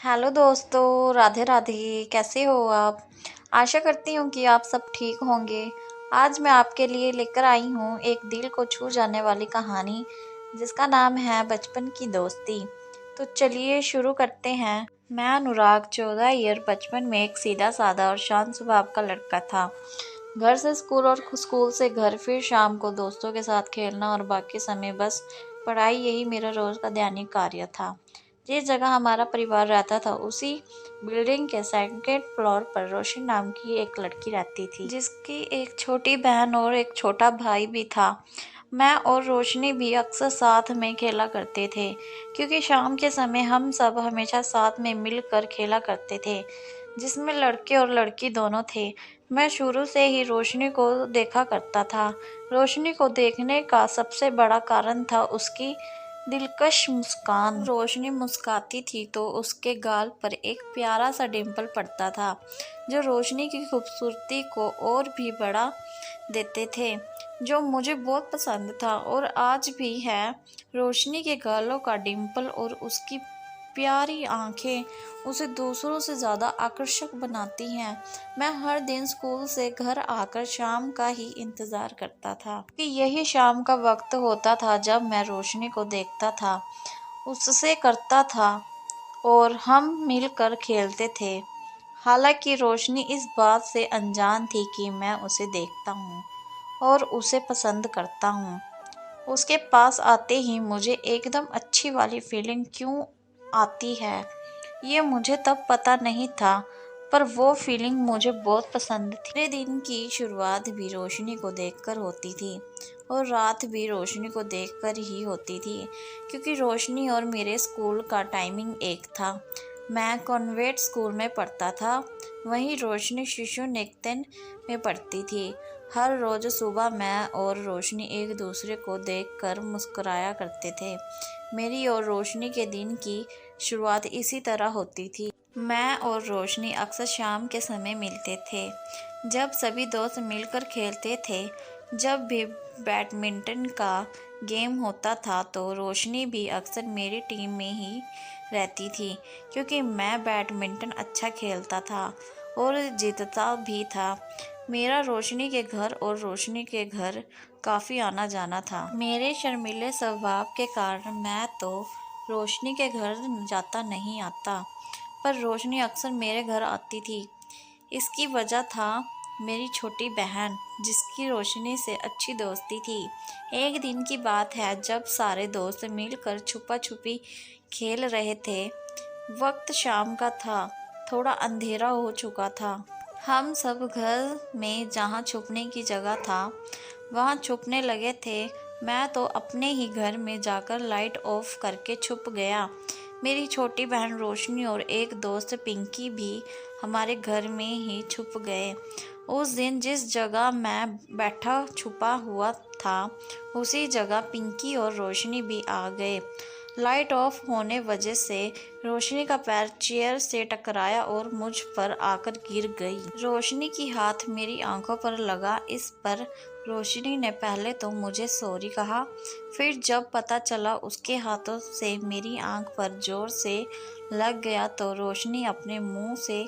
Hello दोस्तों, राधे राधे। कैसे हो आप? आशा करती हूँ कि आप सब ठीक होंगे। आज मैं आपके लिए लेकर आई हूँ एक दिल को छू जाने वाली कहानी, जिसका नाम है बचपन की दोस्ती। तो चलिए शुरू करते हैं। मैं अनुराग 14 ईयर बचपन में एक सीधा साधा और शांत स्वभाव का लड़का था। घर से स्कूल और स्कूल से घर, फिर शाम को दोस्तों के साथ खेलना और बाकी समय बस पढ़ाई, यही मेरा रोज का दैनिक कार्य था। जिस जगह हमारा परिवार रहता था, उसी बिल्डिंग के सेकंड फ्लोर पर रोशनी नाम की एक लड़की रहती थी, जिसकी एक छोटी बहन और एक छोटा भाई भी था। मैं और रोशनी भी अक्सर साथ में खेला करते थे, क्योंकि शाम के समय हम सब हमेशा साथ में मिलकर खेला करते थे, जिसमें लड़के और लड़की दोनों थे। मैं शुरू से ही रोशनी को देखा करता था। रोशनी को देखने का सबसे बड़ा कारण था उसकी दिलकश मुस्कान। रोशनी मुस्काती थी तो उसके गाल पर एक प्यारा सा डिम्पल पड़ता था, जो रोशनी की खूबसूरती को और भी बढ़ा देते थे, जो मुझे बहुत पसंद था और आज भी है। रोशनी के गालों का डिम्पल और उसकी प्यारी आंखें उसे दूसरों से ज़्यादा आकर्षक बनाती हैं। मैं हर दिन स्कूल से घर आकर शाम का ही इंतज़ार करता था, कि यही शाम का वक्त होता था जब मैं रोशनी को देखता था, उससे करता था और हम मिलकर खेलते थे। हालांकि रोशनी इस बात से अनजान थी कि मैं उसे देखता हूँ और उसे पसंद करता हूँ। उसके पास आते ही मुझे एकदम अच्छी वाली फीलिंग क्यों आती है, ये मुझे तब पता नहीं था, पर वो फीलिंग मुझे बहुत पसंद थी। मेरे दिन की शुरुआत भी रोशनी को देखकर होती थी और रात भी रोशनी को देखकर ही होती थी, क्योंकि रोशनी और मेरे स्कूल का टाइमिंग एक था। मैं कॉन्वेंट स्कूल में पढ़ता था, वहीं रोशनी शिशु निकेतन में पढ़ती थी। हर रोज़ सुबह मैं और रोशनी एक दूसरे को देखकर मुस्कुराया करते थे। मेरी और रोशनी के दिन की शुरुआत इसी तरह होती थी। मैं और रोशनी अक्सर शाम के समय मिलते थे, जब सभी दोस्त मिलकर खेलते थे। जब भी बैडमिंटन का गेम होता था तो रोशनी भी अक्सर मेरी टीम में ही रहती थी, क्योंकि मैं बैडमिंटन अच्छा खेलता था और जीतता भी था। मेरा रोशनी के घर और रोशनी के घर काफ़ी आना जाना था। मेरे शर्मीले स्वभाव के कारण मैं तो रोशनी के घर जाता नहीं आता, पर रोशनी अक्सर मेरे घर आती थी। इसकी वजह था मेरी छोटी बहन, जिसकी रोशनी से अच्छी दोस्ती थी। एक दिन की बात है, जब सारे दोस्त मिलकर छुपा छुपी खेल रहे थे। वक्त शाम का था, थोड़ा अंधेरा हो चुका था। हम सब घर में जहाँ छुपने की जगह था, वहाँ छुपने लगे थे। मैं तो अपने ही घर में जाकर लाइट ऑफ करके छुप गया। मेरी छोटी बहन रोशनी और एक दोस्त पिंकी भी हमारे घर में ही छुप गए। उस दिन जिस जगह मैं बैठा छुपा हुआ था, उसी जगह पिंकी और रोशनी भी आ गए। लाइट ऑफ होने वजह से रोशनी का पैर चेयर से टकराया और मुझ पर आकर गिर गई। रोशनी की हाथ मेरी आंखों पर लगा। इस पर रोशनी ने पहले तो मुझे सॉरी कहा, फिर जब पता चला उसके हाथों से मेरी आंख पर जोर से लग गया तो रोशनी अपने मुंह से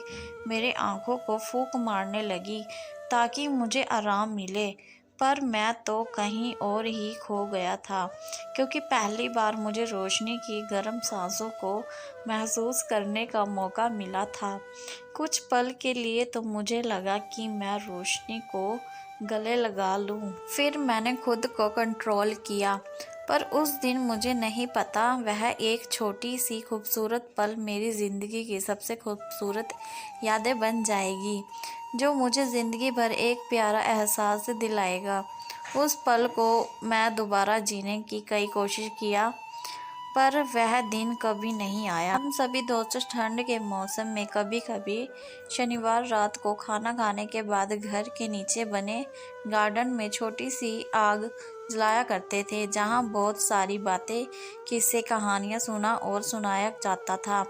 मेरे आंखों को फूंक मारने लगी, ताकि मुझे आराम मिले। पर मैं तो कहीं और ही खो गया था, क्योंकि पहली बार मुझे रोशनी की गर्म सांसों को महसूस करने का मौका मिला था। कुछ पल के लिए तो मुझे लगा कि मैं रोशनी को गले लगा लूं। फिर मैंने खुद को कंट्रोल किया, पर उस दिन मुझे नहीं पता वह एक छोटी सी खूबसूरत पल मेरी ज़िंदगी की सबसे खूबसूरत यादें बन जाएगी, जो मुझे ज़िंदगी भर एक प्यारा एहसास दिलाएगा। उस पल को मैं दोबारा जीने की कई कोशिश किया, पर वह दिन कभी नहीं आया। हम सभी दोस्त ठंड के मौसम में कभी कभी शनिवार रात को खाना खाने के बाद घर के नीचे बने गार्डन में छोटी सी आग जलाया करते थे, जहाँ बहुत सारी बातें, किस्से, कहानियाँ सुना और सुनाया जाता था।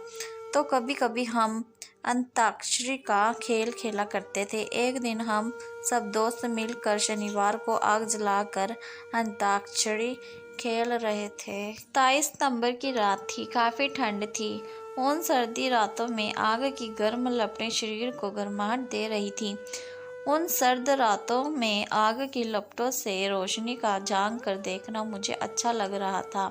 तो कभी कभी हम अंताक्षरी का खेल खेला करते थे। एक दिन हम सब दोस्त मिलकर शनिवार को आग जलाकर अंताक्षरी खेल रहे थे। 27 सितंबर की रात थी, काफ़ी ठंड थी उन सर्दी रातों में आग की गर्म लपटें शरीर को गर्माहट दे रही थी। उन सर्द रातों में आग की लपटों से रोशनी का झांक कर देखना मुझे अच्छा लग रहा था,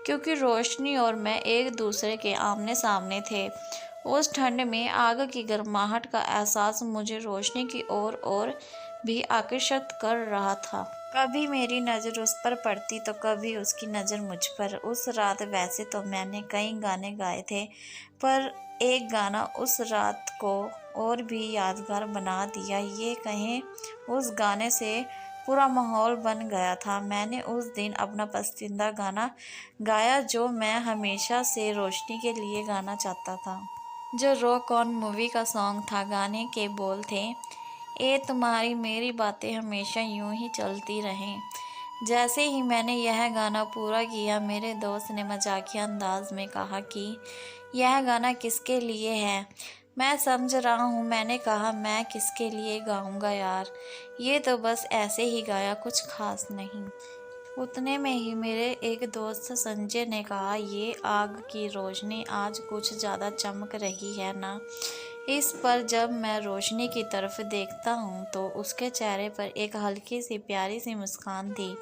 क्योंकि रोशनी और मैं एक दूसरे के आमने सामने थे। उस ठंड में आग की गर्माहट का एहसास मुझे रोशनी की ओर और भी आकर्षित कर रहा था। कभी मेरी नज़र उस पर पड़ती तो कभी उसकी नज़र मुझ पर। उस रात वैसे तो मैंने कई गाने गाए थे, पर एक गाना उस रात को और भी यादगार बना दिया। ये कहें, उस गाने से पूरा माहौल बन गया था। मैंने उस दिन अपना पसंदीदा गाना गाया, जो मैं हमेशा से रोशनी के लिए गाना चाहता था, जो रॉक ऑन मूवी का सॉन्ग था। गाने के बोल थे, ए तुम्हारी मेरी बातें हमेशा यूं ही चलती रहें। जैसे ही मैंने यह गाना पूरा किया, मेरे दोस्त ने मजाकिया अंदाज में कहा कि यह गाना किसके लिए है। मैं समझ रहा हूँ, मैंने कहा, मैं किसके लिए गाऊंगा यार, ये तो बस ऐसे ही गाया, कुछ खास नहीं। उतने में ही मेरे एक दोस्त संजय ने कहा, ये आग की रोशनी आज कुछ ज़्यादा चमक रही है ना। इस पर जब मैं रोशनी की तरफ देखता हूँ तो उसके चेहरे पर एक हल्की सी प्यारी सी मुस्कान थी।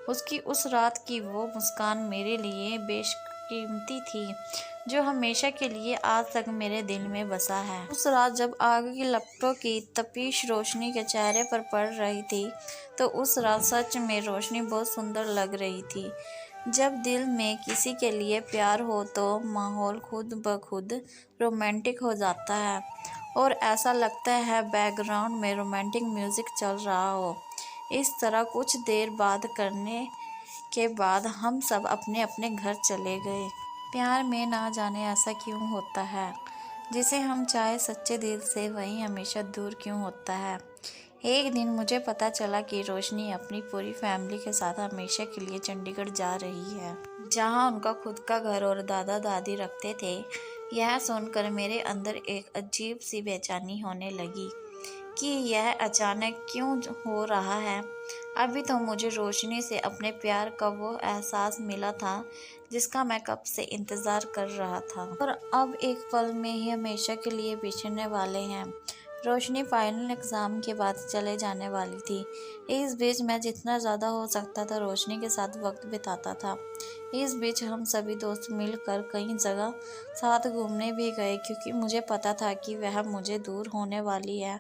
उसकी उस रात की वो मुस्कान मेरे लिए बेशकीमती थी, जो हमेशा के लिए आज तक मेरे दिल में बसा है। उस रात जब आग की लपटों की तपिश रोशनी के चेहरे पर पड़ रही थी, तो उस रात सच में रोशनी बहुत सुंदर लग रही थी। जब दिल में किसी के लिए प्यार हो तो माहौल खुद ब खुद रोमांटिक हो जाता है, और ऐसा लगता है बैकग्राउंड में रोमांटिक म्यूजिक चल रहा हो। इस तरह कुछ देर बात करने के बाद हम सब अपने अपने घर चले गए। प्यार में ना जाने ऐसा क्यों होता है, जिसे हम चाहे सच्चे दिल से, वही हमेशा दूर क्यों होता है। एक दिन मुझे पता चला कि रोशनी अपनी पूरी फैमिली के साथ हमेशा के लिए चंडीगढ़ जा रही है, जहां उनका खुद का घर और दादा दादी रखते थे। यह सुनकर मेरे अंदर एक अजीब सी बेचैनी होने लगी कि यह अचानक क्यों हो रहा है। अभी तो मुझे रोशनी से अपने प्यार का वो एहसास मिला था जिसका मैं कब से इंतज़ार कर रहा था, और अब एक पल में ही हमेशा के लिए बिछड़ने वाले हैं। रोशनी फाइनल एग्ज़ाम के बाद चले जाने वाली थी। इस बीच मैं जितना ज़्यादा हो सकता था रोशनी के साथ वक्त बिताता था। इस बीच हम सभी दोस्त मिलकर कई जगह साथ घूमने भी गए, क्योंकि मुझे पता था कि वह मुझे दूर होने वाली है,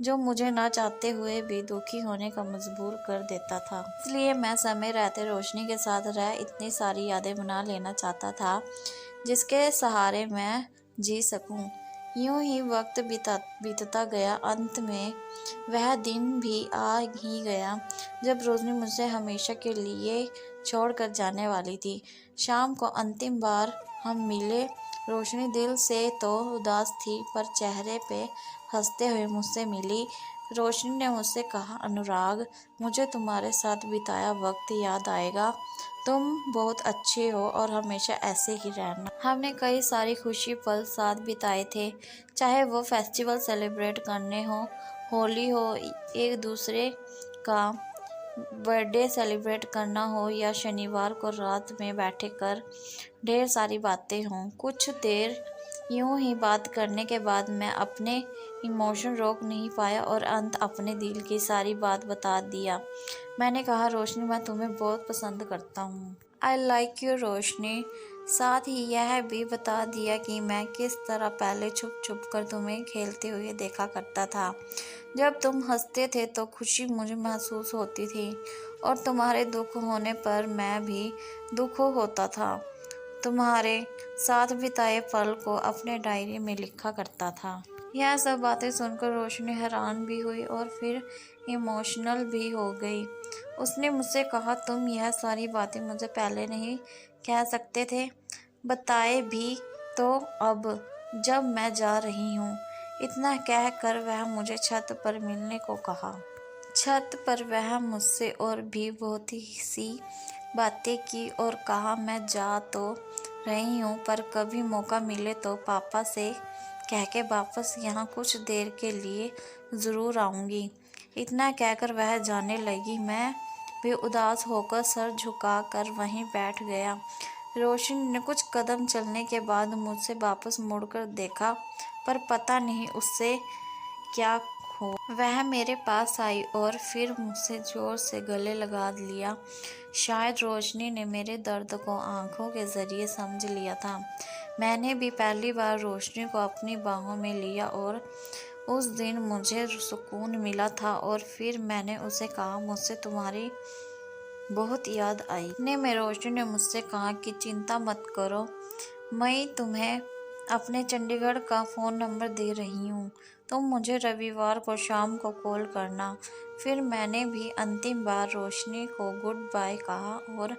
जो मुझे ना चाहते हुए भी दुखी होने का मजबूर कर देता था। इसलिए मैं समय रहते रोशनी के साथ रह इतनी सारी यादें बना लेना चाहता था, जिसके सहारे मैं जी सकूं। यूं ही वक्त बीतता गया। अंत में वह दिन भी आ ही गया जब रोशनी मुझसे हमेशा के लिए छोड़कर जाने वाली थी। शाम को अंतिम बार हम मिले। रोशनी दिल से तो उदास थी, पर चेहरे पे हंसते हुए मुझसे मिली। रोशनी ने मुझसे कहा, अनुराग, मुझे तुम्हारे साथ बिताया वक्त याद आएगा। तुम बहुत अच्छे हो और हमेशा ऐसे ही रहना। हमने कई सारी खुशी पल साथ बिताए थे, चाहे वो फेस्टिवल सेलिब्रेट करने हो, होली हो, एक दूसरे का बर्थडे सेलिब्रेट करना हो, या शनिवार को रात में बैठे कर ढेर सारी बातें हों। कुछ देर यूं ही बात करने के बाद मैं अपने इमोशन रोक नहीं पाया और अंत अपने दिल की सारी बात बता दिया। मैंने कहा, रोशनी, मैं तुम्हें बहुत पसंद करता हूँ। आई लाइक यू रोशनी। साथ ही यह भी बता दिया कि मैं किस तरह पहले छुप छुप कर तुम्हें खेलते हुए देखा करता था। जब तुम हंसते थे तो खुशी मुझे महसूस होती थी, और तुम्हारे दुख होने पर मैं भी दुख होता था। तुम्हारे साथ बिताए पल को अपने डायरी में लिखा करता था। यह सब बातें सुनकर रोशनी हैरान भी हुई और फिर इमोशनल भी हो गई। उसने मुझसे कहा, तुम यह सारी बातें मुझे पहले नहीं कह सकते थे? बताए भी तो अब, जब मैं जा रही हूँ। इतना कहकर वह मुझे छत पर मिलने को कहा। छत पर वह मुझसे और भी बहुत ही सी बातें की और कहा, मैं जा तो रही हूँ, पर कभी मौका मिले तो पापा से कह के वापस यहाँ कुछ देर के लिए ज़रूर आऊँगी। इतना कहकर वह जाने लगी। मैं भी उदास होकर सर झुकाकर वहीं बैठ गया। रोशनी ने कुछ कदम चलने के बाद मुझसे वापस मुड़कर देखा, पर पता नहीं उससे क्या हो। वह मेरे पास आई और फिर मुझसे जोर से गले लगा लिया। शायद रोशनी ने मेरे दर्द को आंखों के जरिए समझ लिया था। मैंने भी पहली बार रोशनी को अपनी बाहों में लिया और उस दिन मुझे सुकून मिला था। और फिर मैंने उसे कहा, मुझसे तुम्हारी बहुत याद आई। इतने में रोशनी ने मुझसे कहा कि चिंता मत करो, मैं तुम्हें अपने चंडीगढ़ का फ़ोन नंबर दे रही हूँ, तुम मुझे रविवार को शाम को कॉल करना। फिर मैंने भी अंतिम बार रोशनी को गुड बाय कहा और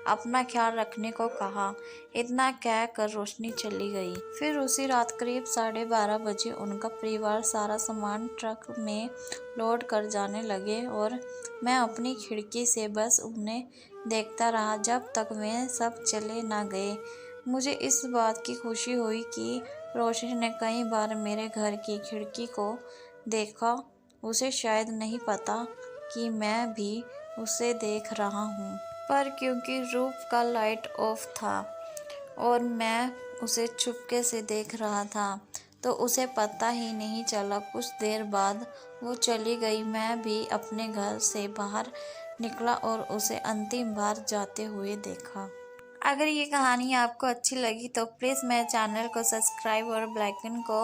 अपना ख्याल रखने को कहा। इतना कह कर रोशनी चली गई। फिर उसी रात करीब 12:30 बजे उनका परिवार सारा सामान ट्रक में लोड कर जाने लगे और मैं अपनी खिड़की से बस उन्हें देखता रहा जब तक वे सब चले ना गए। मुझे इस बात की खुशी हुई कि रोशनी ने कई बार मेरे घर की खिड़की को देखा। उसे शायद नहीं पता कि मैं भी उसे देख रहा हूँ, पर क्योंकि रूफ का लाइट ऑफ था और मैं उसे चुपके से देख रहा था, तो उसे पता ही नहीं चला। कुछ देर बाद वो चली गई। मैं भी अपने घर से बाहर निकला और उसे अंतिम बार जाते हुए देखा। अगर ये कहानी आपको अच्छी लगी तो प्लीज़ मेरे चैनल को सब्सक्राइब और बेल आइकन को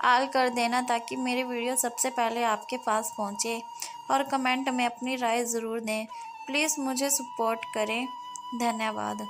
ऑल कर देना, ताकि मेरे वीडियो सबसे पहले आपके पास पहुँचे। और कमेंट में अपनी राय ज़रूर दें। प्लीज़ मुझे सपोर्ट करें। धन्यवाद।